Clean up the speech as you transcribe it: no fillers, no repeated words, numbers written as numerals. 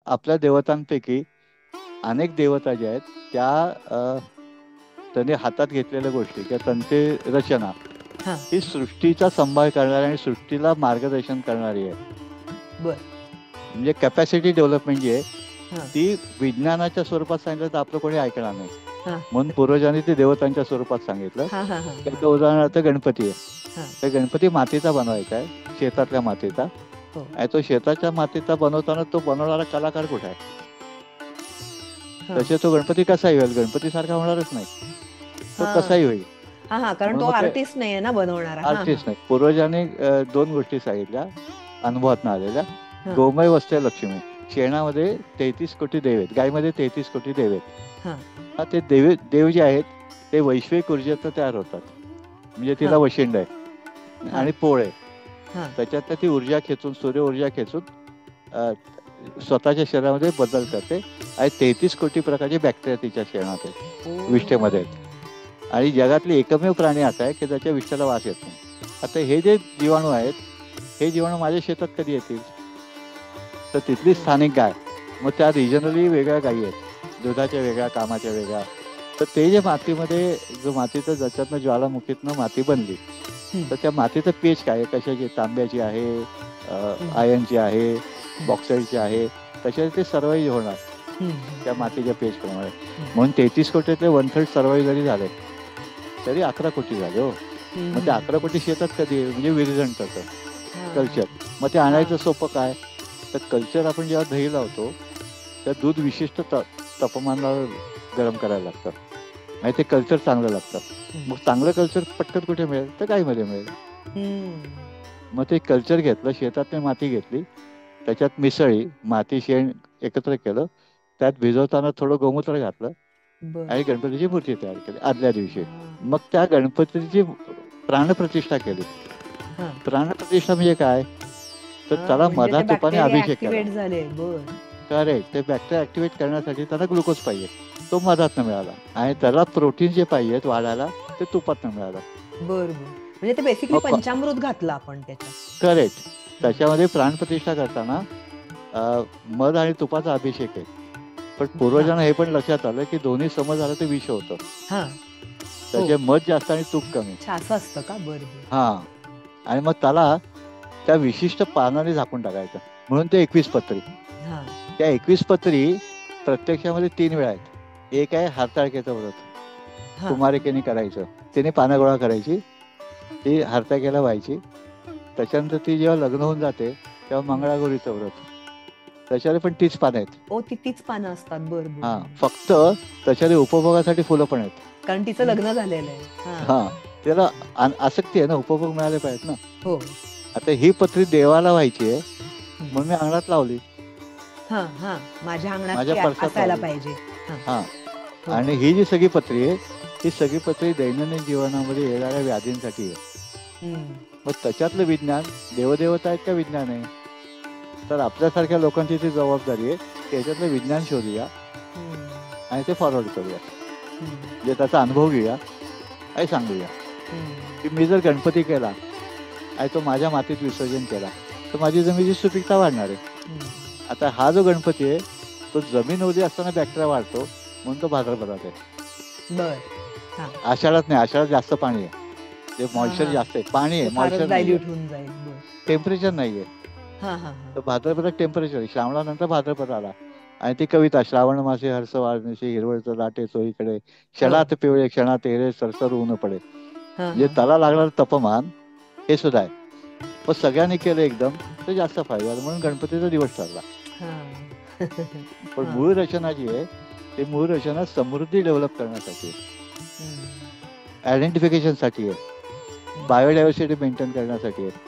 आपल्या देवतांपैकी अनेक देवता ज्या आहेत त्या त्यांनी हातात घेतलेल्या गोष्टी किंवा त्यांची रचना हा ही सृष्टीचा सांभाळ करणारी आणि सृष्टीला मार्गदर्शन करणारी आहे. बर म्हणजे कॅपॅसिटी डेव्हलपमेंट जी आहे हा ती विज्ञानाच्या स्वरूपात सांगितलं तर आपलं कोणी ऐकणार नाही. हा म्हणून पूर्वजांनी ते देवतांच्या स्वरूपात सांगितलं. हा हा हा त्याचं उदाहरणार्थ गणपती आहे. हा तर गणपती मातीचा बनवायचा आहे, शेतातल्या मातीचा. हो आणि तो शेताच्या मातीचा बनवताना तो बनवणारा कलाकार कुठे आहे? हा तसे तो गणपती कसाही होईल, गणपती सारखा होणारच नाही. तो हा कसाही होईल. हा हा कारण म्हणून तो मग ते आर्टिस्ट नाहीये ना बनवणारा. हा हा आर्टिस्ट नाही. पूर्वजांनी दोन गोष्टी सांगितल्या अनुभवातून आलेल्या. हा गोमय वस्ते लक्ष्मी. शेणामध्ये 33 कोटी देव आहेत, गायमध्ये 33 कोटी देव आहेत. हा हा ते देव जे आहेत ते वैश्विक ऊर्जेतनं तयार होतात. म्हणजे हा तिला वशिंड आहे हा आणि पोळ आहे. हा त्याच्यातनं ती ऊर्जा खेचून, सूर्य ऊर्जा खेचून अ, स्वतःच्या शरीरामध्ये बदल करते. आणि 33 कोटी प्रकारचे बॅक्टेरिया तिच्या शेणात ओ आहेत, विष्ठेमध्ये आहेत. आणि जगातली एकमेव प्राणी असा आहे की त्याच्या विष्ठेला वास येत नाही. आता हे जे जीवाणू आहेत, हे जीवाणू माझ्या शेतात कधी येतील? तर तिथली हम्म, स्थानिक गाय, मग त्या रिजनली वेगळ्या गायी आहेत, दुधाच्या वेगळ्या, कामाच्या वेगळ्या. तर ते जे मातीमध्ये, जो मातीचं ज्याच्यातनं ज्वालामुखीतनं माती बनली, हम्म, तर त्या मातीचं पेच काय आहे? कशाची? तांब्याची आहे, हम्म, आयर्नची आहे, हम्म, बॉक्साईटची आहे. तशाचे ते सर्वाईव्ह होणार हम्म, त्या हम्म, मातीच्या पेजप्रमाणे. हम्म, म्हणून 33 कोटीतले 1/3 सर्वाईव्ह जरी झाले तरी 11 कोटी झाले हो. मग ते 11 कोटी शेतात कधी येईल? म्हणजे विरजण त्याचं कल्चर. मग ते हा आणायचं सोपं काय? तर कल्चर आपण जेव्हा दही लावतो तर दूध विशिष्ट तापमानावर गरम करायला लागतं आणि ते कल्चर चांगलं लागतं. हम्म, मग चांगलं कल्चर पटकन कुठे मिळेल? तर गाईमध्ये मिळेल. हम्म, मग ते कल्चर घेतलं, शेतातली माती घेतली, त्याच्यात मिसळी, माती शेण एकत्र केलं, त्यात भिजवताना थोडं गोमूत्र घातलं बर आणि गणपतीची मूर्ती तयार केली आदल्या दिवशी. हा मग त्या गणपतीची प्राणप्रतिष्ठा केली. हा प्राणप्रतिष्ठा म्हणजे काय? तर हा त्याला म्हणजे ते मधातुपाने बॅक्टेरिया अभिषेक केला. ऍक्टिव्हेट झाले. बर करेक्ट. ते बॅक्टेरिया ऍक्टिव्हेट करण्यासाठी त्याला ग्लुकोज पाहिजे, तो मधातनं मिळाला. आणि त्याला प्रोटीन जे पाहिजेत वाढायला ते तुपातनं मिळालं. बर बर म्हणजे ते बेसिकली मग पंचामृत घातलं आपण त्याच्यात. करेक्ट. हम्म, त्याच्यामध्ये प्राणप्रतिष्ठा करताना मध आणि तुपाचा अभिषेक आहे. पण हा पूर्वजांना हे पण लक्षात आलं की दोन्ही सम झालं ते विष होतं. हा हो त्याचे मध जास्त आणि तूप कमी. अच्छा असं असतं का? बर बर हा. आणि मग त्याला त्या विशिष्ट पानाने झाकून टाकायचं. म्हणून ते 21 पत्री. हा त्या 21 पत्री प्रत्यक्षामध्ये 3 वेळा आहेत. एक आहे हरताळकेचं व्रत, हा कुमारिकेने करायचं. तिने पानं गोळा करायची, ती हरताळकेला व्हायची. त्याच्यानंतर ती जेव्हा लग्न होऊन जाते तेव्हा हम्म. मंगळागौरीचं व्रत. त्याच्यावर पण 30 पानं आहेत. ओ ती तीच पानं असतात. बर बर हा. बर फक्त त्याच्यावर उपभोगासाठी फुलं पण आहेत. कारण तिचं लग्न झालेलं आहे. हा हा. त्याला आसक्ती आहे ना, उपभोग मिळाले पाहिजेत ना. हो आता ही पत्री देवाला व्हायची आहे हम्म. म्हणून मी अंगणात लावली, हा हा माझ्या अंगणात माझ्या ती परसात असायला लावली. पाहिजे. हा हा. हो आणि ही जी सगळी पत्री आहे ही सगळी पत्री दैनंदिन जीवनामध्ये येणाऱ्या व्याधींसाठी आहे. हम्म. मग त्याच्यातलं विज्ञान देवदेवता आहेत का विज्ञान आहे? तर आपल्यासारख्या लोकांची ती जबाबदारी आहे की याच्यातलं विज्ञान शोधूया हम्म. आणि ते फॉरवर्ड करूया. हम्म. म्हणजे त्याचा अनुभव घेऊया आणि सांगूया हम्म. की मी जर गणपती केला आणि तो माझ्या मातीत विसर्जन केला तर माझी जमिनीची सुपीकता वाढणार आहे. हम्म. आता हा जो गणपती आहे तो जमीन ओली असताना बॅक्टेरिया वाढतो म्हणून तो भाद्रपदात आहे. बर हा आषाढात नाही, आषाढात जास्त पाणी आहे, ते हा मॉइश्चर हा जास्त आहे, पाणी आहे, ते फारच मॉइश्चर नाहीये, डायल्यूट होऊन जाईल. बर टेम्परेचर नाहीये. हा हा हा तर भाद्रपदात टेम्परेचर आहे. श्रावणानंतर भाद्रपद आला आणि ती कविता श्रावण मासे हर्ष वाढण्याशी हिरवळचं लाटे चोहीकडे हो क्षणात पिवळे क्षणात हिरे सरसर ऊन पडे. हा म्हणजे हा त्याला लागणारं तापमान हे सुद्धा आहे. पण सगळ्यांनी केलं एकदम तर जास्त फायदा झाला म्हणून गणपतीचा दिवस ठरला. हा पण हा मूळ रचना जी आहे ते मूळ रचना समृद्धी डेव्हलप करण्यासाठी आहे, हम्म. आयडेंटिफिकेशनसाठी आहे, हम्म. बायोडायव्हर्सिटी मेंटेन करण्यासाठी आहे.